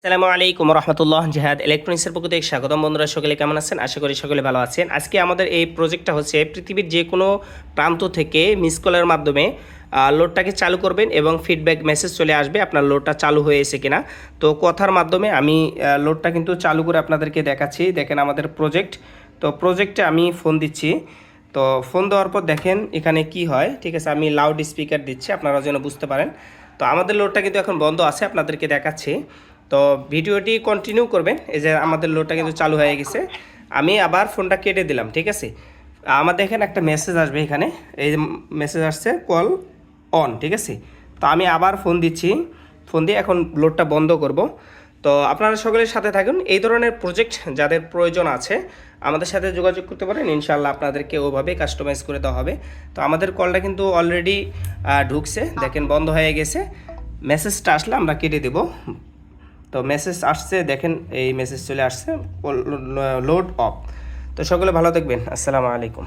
আসসালামু আলাইকুম রহমতুল্লাহ জিহাদ ইলেকট্রনিক্সের পক্ষ থেকে স্বাগতম। বন্ধুরা সকলে কেমন আছেন? আশা করি সকলে ভালো আছেন। আজকে আমাদের এই প্রজেক্টটা হচ্ছে পৃথিবীর যে কোনো প্রান্ত থেকে মিস কলের মাধ্যমে লোডটাকে চালু করবেন এবং ফিডব্যাক মেসেজ চলে আসবে আপনার লোডটা চালু হয়েছে কিনা। তো কথার মাধ্যমে আমি লোডটা কিন্তু চালু করে আপনাদেরকে দেখাচ্ছি। দেখেন আমাদের প্রজেক্ট। তো প্রজেক্টে আমি ফোন দিচ্ছি। তো ফোন দেওয়ার পর দেখেন এখানে কি হয়। ঠিক আছে, আমি লাউড স্পিকার দিচ্ছি আপনারা যেন বুঝতে পারেন। তো আমাদের লোডটা কিন্তু এখন বন্ধ আছে, আপনাদেরকে দেখাচ্ছি। তো ভিডিওটি কন্টিনিউ করবেন। এই যে আমাদের লোডটা কিন্তু চালু হয়ে গেছে। আমি আবার ফোনটা কেটে দিলাম। ঠিক আছে, আমাদের এখানে একটা মেসেজ আসবে। এখানে এই যে মেসেজ আসছে কল অন। ঠিক আছে, তো আমি আবার ফোন দিচ্ছি। ফোন দিয়ে এখন লোডটা বন্ধ করব। তো আপনারা সকলের সাথে থাকুন। এই ধরনের প্রজেক্ট যাদের প্রয়োজন আছে আমাদের সাথে যোগাযোগ করতে পারেন। ইনশাআল্লাহ আপনাদেরকে ওভাবে কাস্টমাইজ করে দেওয়া হবে। তো আমাদের কলটা কিন্তু অলরেডি ঢুকছে, দেখেন বন্ধ হয়ে গেছে। মেসেজটা আসলে আমরা কেটে দেব। তো মেসেজ আসছে, দেখেন এই মেসেজ চলে আসছে লোড অফ। তো সকলে ভালো থাকবেন। আসসালামু আলাইকুম।